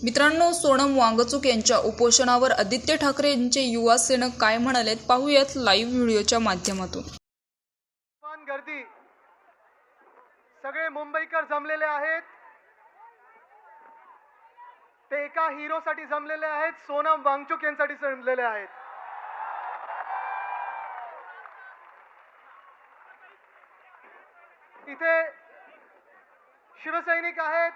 मित्रांनो, सोनम वांगचुक यांच्या उपोषणावर आदित्य ठाकरे यांचे युवा सेनक काय म्हणालेत पाहूयात लाईव्ह व्हिडिओच्या माध्यमातून। गर्दी सगळे मुंबईकर जमलेले आहेत। ते एका हिरोसाठी जमलेले आहेत, सोनम वांगचुक यांसाठी जमलेले आहेत। इथे शिवसैनिक आहेत,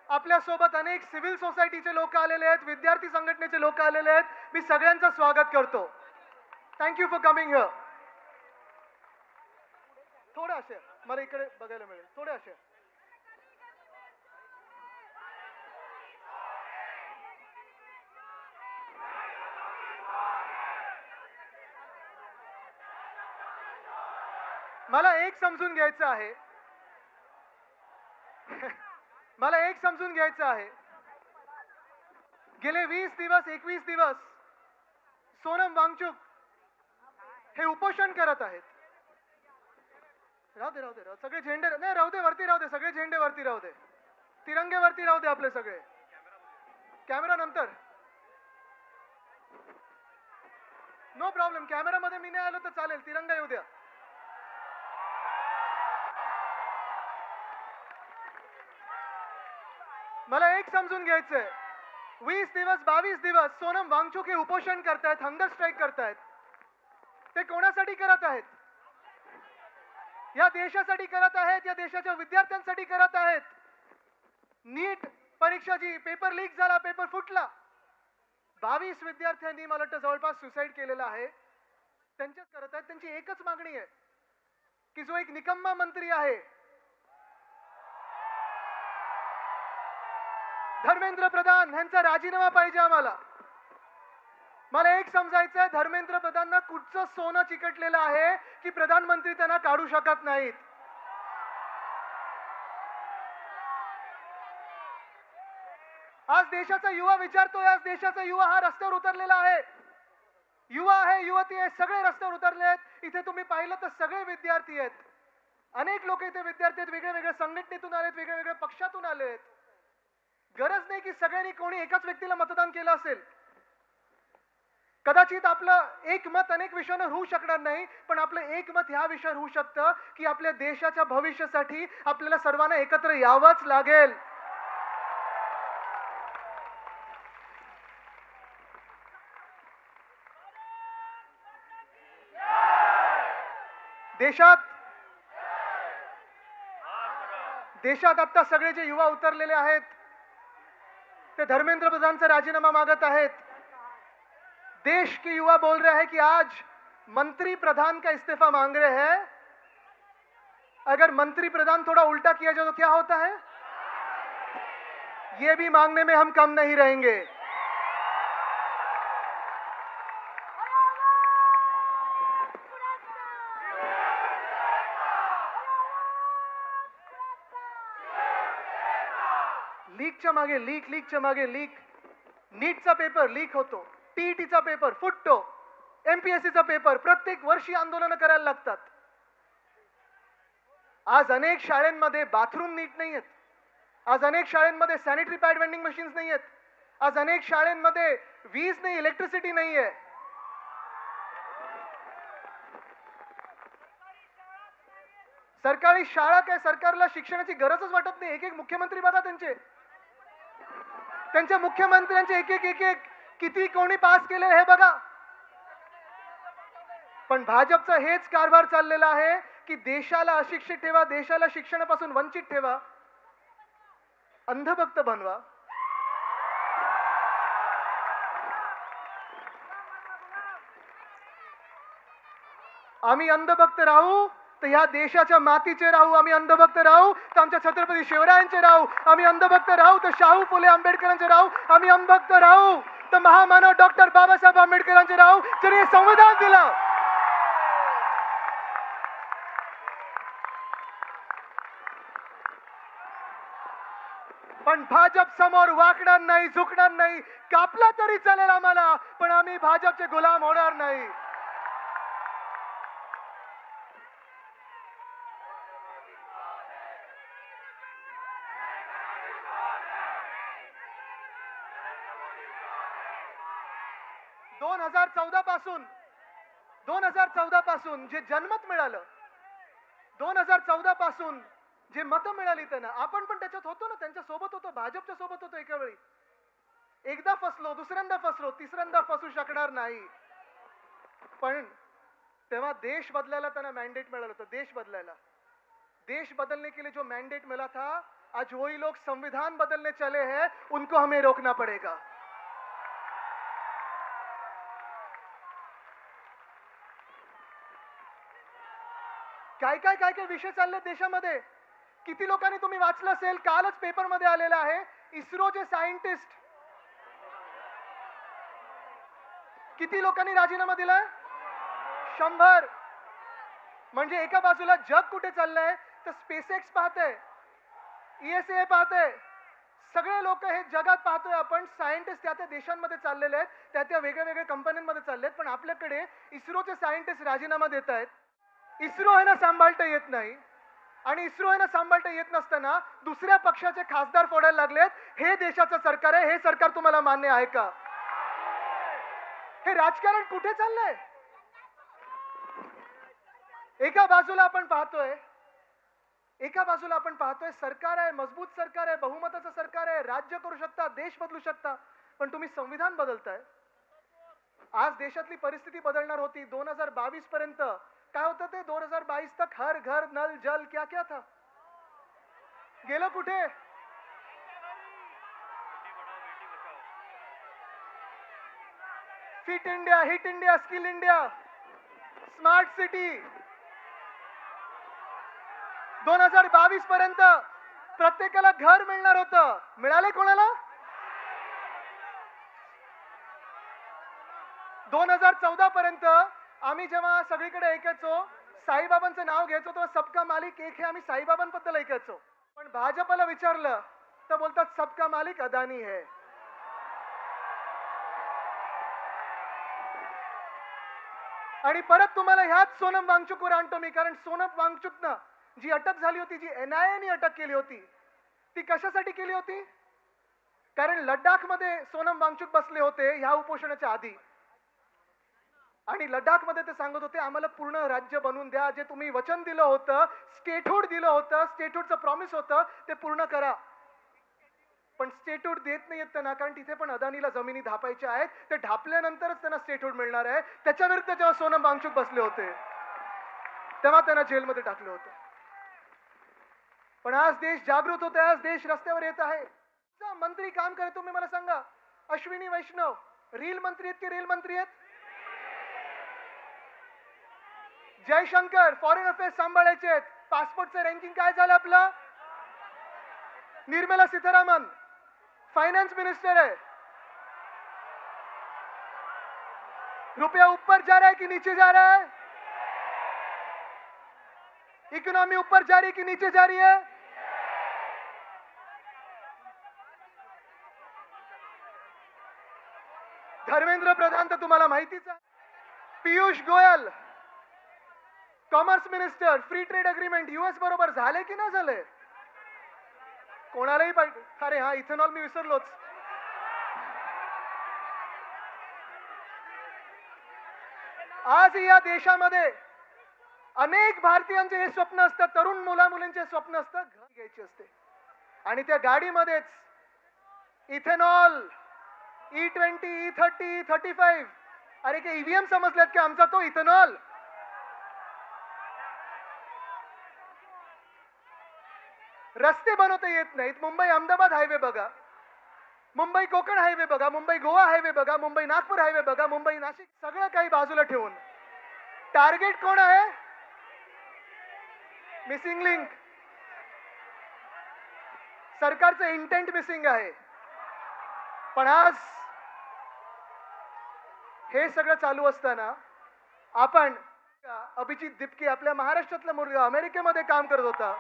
आपल्या सोबत अनेक सिव्हिल सोसायटीचे लोक आलेले आहेत, विद्यार्थी संघटनेचे लोक आलेले आहेत। मी सगळ्यांचं स्वागत करतो। Thank you for coming here. थोडे असे मला इकडे बघायला मिळेल, थोडे असे मला एक समजून घ्यायचं आहे मला एक समजून घ्यायचं आहे। गेले 20 दिवस 21 दिवस सोनम वांगचुक हे उपोषण करत आहेत। राहू दे सगळे झेंडे नाही, राहू दे वरती, राहू दे सगळे झेंडे वरती, राहू दे तिरंगे वरती, राहू दे आपले सगळे। कॅमेरा नंतर, नो प्रॉब्लेम, कॅमेरा मध्ये मी नाही आलो तर चालेल, तिरंगा येऊ द्या। मला एक समजून घ्यायचंय, 20 दिवस 22 दिवस सोनम वांगचुक हे उपोषण करतायत, हंगर स्ट्राईक करतायत। ते कोणासाठी करत आहेत? या देशासाठी करत आहेत, या देशाच्या विद्यार्थ्यांसाठी करत आहेत। नीट परीक्षा जी पेपर लीक झाला, पेपर फुटला, 22 विद्यार्थ्यांनी मला वाटतं जवळपास सुसाईड केलेला आहे। त्यांच्याच करत आहेत। त्यांची एकच मागणी आहे की जो एक निकम्मा मंत्री आहे धर्मेंद्र प्रधान यांचा राजीनामा पाहिजे आम्हाला। मला एक समजायचंय, धर्मेंद्र प्रधानांना कुठचं सोनं चिकटलेलं आहे की प्रधानमंत्री त्यांना काढू शकत नाहीत। आज देशाचा युवा विचारतोय, आज देशाचा युवा हा रस्त्यावर उतरलेला आहे। युवा आहे, युवती आहे, सगळे रस्त्यावर उतरले आहेत। इथे तुम्ही पाहिलं तर सगळे विद्यार्थी आहेत, अनेक लोक इथे विद्यार्थी आहेत, वेगळ्या वेगळ्या संघटनेतून आलेत, वेगळ्या वेगळ्या पक्षातून आलेत। गरज नाही की सगळ्यांनी कोणी एकाच व्यक्तीला मतदान केलं असेल। कदाचित आपलं एक मत अनेक विषयावर होऊ शकणार नाही, पण आपलं एक मत ह्या विषयावर होऊ शकतं की आपल्या देशाच्या भविष्यासाठी आपल्याला सर्वांना एकत्र यावंच लागेल। देशात आता सगळे जे युवा उतरलेले आहेत ते धर्मेंद्र प्रधानचा राजीनामा मागत आहेत। देश के युवा बोल रहे हैं कि आज मंत्री प्रधान का इस्तीफा मांग रहे हैं। अगर मंत्री प्रधान थोड़ा उल्टा किया जाए तो क्या होता है? ये भी मांगने में हम कम नहीं रहेंगे। लीकच्या मागे लीक, नीटचा पेपर लीक होतो, टीईटीचा पेपर फुटतो, एमपीएससीचा पेपर, प्रत्येक वर्षी आंदोलन करायला लागतात। आज अनेक शाळांमध्ये बाथरूम नीट नाही आहेत, आज अनेक शाळांमध्ये सॅनिटरी पॅड वेंडिंग मशीन्स नाही आहेत, आज अनेक शाळांमध्ये वीज नाही, इलेक्ट्रिसिटी नाही आहे। सरकारी शाळा काय, सरकारला शिक्षणाची गरजच वाटत नाही। एक एक मुख्यमंत्री बघा, त्यांच्या मुख्यमंत्र्यांचे एक एक किती कोणी पास केले हे बघा। पण भाजपचा हेच कारभार चाललेला आहे की देशाला अशिक्षित ठेवा, देशाला शिक्षणापासून वंचित ठेवा, अंधभक्त बनवा। आम्ही अंधभक्त राहू तर ह्या देशाच्या मातीचे राहू, आम्ही अंधभक्त राहू तर आमच्या छत्रपती शिवरायांचे राहू, आम्ही अंधभक्त राहू तर शाहू फुले आंबेडकरांचे राहू, आम्ही अंधभक्त राहू तर महामानव डॉक्टर बाबासाहेब आंबेडकरांचे राहू, ज्यांनी संविधान दिलं। पण भाजप समोर वाकणार नाही, झुकणार नाही। कापला तरी चालेल आम्हाला, पण आम्ही भाजपचे गुलाम होणार नाही। 2014 पासून जे जनमत मिळालं, 2014 पासून जे मतं मिळाली त्यांना, आपण पण त्याच्यात होतो ना, त्यांच्या सोबत होतो, भाजपच्या सोबत होतो. एका वेळी एकदा फसलो, दुसऱ्यांदा फसलो, तिसऱ्यांदा फसू शकणार नाही. पण तेव्हा देश बदलायला त्यांना मॅन्डेट मिळालं होतं. देश बदलने के लिए जो मैंडेट मिला था, आज वही लोग संविधान बदलने चले हैं, उनको हमें रोकना पड़ेगा. काय विषय चालले देशामध्ये. किती लोकांनी तुम्ही वाचलं असेल, कालच पेपरमध्ये आलेलं आहे, इस्रोचे सायंटिस्ट किती लोकांनी राजीनामा दिलाय? 100. म्हणजे एका बाजूला जग कुठे चाललंय तर स्पेसएक्स पाहते, ESA पाहते, सगळे लोक हे जगात पाहतोय आपण. सायंटिस्ट त्या देशांमध्ये चाललेले आहेत, त्या वेगळ्या कंपन्यांमध्ये चालले आहेत. पण आपल्याकडे इस्रोचे सायंटिस्ट राजीनामा देत आहेत. इस्रो आहे ना सांभाळता येत नाही, आणि इस्रो आहे ना सांभाळता येत नसताना दुसऱ्या पक्षाचे खासदार फोडायला लागलेत. हे देशाचं सरकार आहे. हे सरकार तुम्हाला मान्य आहे का? हे राजकारण कुठे चाललंय? एका बाजूला आपण पाहतोय सरकार आहे, मजबूत सरकार आहे, बहुमताचं सरकार आहे, राज्य करू शकता, देश बदलू शकता. पण तुम्ही संविधान बदलताय. आज देशातली परिस्थिती बदलणार होती 2022 पर्यंत. काय होतं ते 2022 तक हर घर नल जल क्या क्या था, गेलं कुठे? Fit India, hit India, skill India, smart city. 2022 पर्यंत प्रत्येकाला घर मिळणार होतं. मिळाले कोणाला? 2014 पर्यंत आम्ही जेव्हा सगळीकडे ऐकायचो, साईबाबांचं नाव घ्यायचो, तेव्हा सबका मालिक एक हे आम्ही साईबाबांबद्दल ऐकायचो. पण भाजपला विचारलं तर बोलतात सबका मालिक अदानी है. आणि परत तुम्हाला ह्याच सोनम वांगचुकवर आणतो मी. कारण सोनम वांगचुकनं जी अटक झाली होती, जी NIA ने अटक केली होती, ती कशासाठी केली होती? कारण लडाखमध्ये सोनम वांगचुक बसले होते ह्या उपोषणाच्या आधी, आणि लडाखमध्ये ते सांगत होते आम्हाला पूर्ण राज्य बनवून द्या. जे तुम्ही वचन दिलं होतं, स्टेटहूड दिलं होतं, स्टेटहूडचं प्रॉमिस होतं, ते पूर्ण करा. पण स्टेटहूड देत नाहीयेत त्यांना, कारण तिथे पण अदानीला जमिनी धापायच्या आहेत. ते ढापल्यानंतरच त्यांना स्टेटहूड मिळणार आहे. त्याच्या विरुद्ध जेव्हा सोनम वांगचुक बसले होते तेव्हा त्यांना जेलमध्ये टाकलं होतं. पण आज देश जागृत होत आहे, आज देश रस्त्यावर येत आहे. मंत्री काम करे, तुम्ही मला सांगा, अश्विनी वैष्णव रील मंत्री आहेत की रेल मंत्री आहेत? जयशंकर फॉरेन अफेअर्स सांभाळायचे आहेत. पासपोर्टचं रँकिंग काय झालं आपलं? निर्मला सीतारामन फाइनेंस मिनिस्टर है. रुपया ऊपर जा रहा है कि नीचे जा रहा है? इकोनॉमी ऊपर जा रही है कि नीचे जा रही है? धर्मेंद्र प्रधान तर तुम्हाला माहितीच आहे. Piyush Goyal commerce minister, free trade agreement US बरोबर झाले की नाही झाले? कोणालाही पाहिजे. अरे हा, इथेनॉल मी विसरलोच. आज या देशामध्ये अनेक भारतीयांचे हे स्वप्न असतं, तरुण मुलामुलींचे स्वप्न असतं, घर घ्यायचे असते. आणि त्या गाडीमध्येच इथेनॉल, E20, E30, E35. अरे के EVM समजलेत की आमचा तो इथेनॉल? रस्ते बनवता येत नाहीत. मुंबई अहमदाबाद हायवे बघा, मुंबई कोकण हायवे बघा, मुंबई गोवा हायवे बघा, मुंबई नागपूर हायवे बघा, मुंबई नाशिक, सगळं काही बाजूला ठेवून टार्गेट कोण आहे? Missing link. सरकारचं इंटेंट मिसिंग आहे. पण आज हे सगळं चालू असताना आपण अभिजित दिपके, आपल्या महाराष्ट्रातला मुलगा, अमेरिकेमध्ये काम करत होता.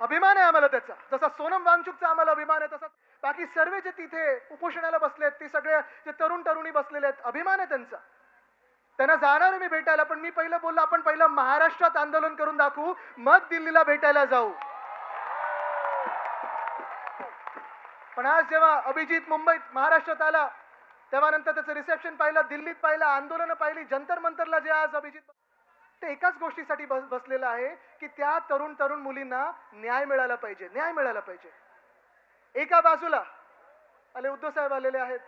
अभिमान आहे आम्हाला त्याचा. जसा सोनम वांगचुकचा आम्हाला अभिमान आहे, तसा बाकी सर्व जे तिथे उपोषणाला बसलेत, ते सगळे जे तरुण तरुणी बसलेले आहेत, अभिमान आहे त्यांचा. त्यांना जाणार मी भेटायला. पण मी पहिलं बोललो आपण पहिलं महाराष्ट्रात आंदोलन करून दाखवू, मग दिल्लीला भेटायला जाऊ. पण आज जेव्हा अभिजित मुंबईत महाराष्ट्रात आला तेव्हा नंतर त्याचं रिसेप्शन पाहिलं, दिल्लीत पाहिलं, आंदोलनं पाहिली, जंतर मंतरला जे आज अभिजित ते एकाच गोष्टीसाठी बसलेलं आहे की त्या तरुण मुलींना न्याय मिळाला पाहिजे, न्याय मिळाला पाहिजे. एका बाजूला आले उद्धव साहेब आलेले आहेत,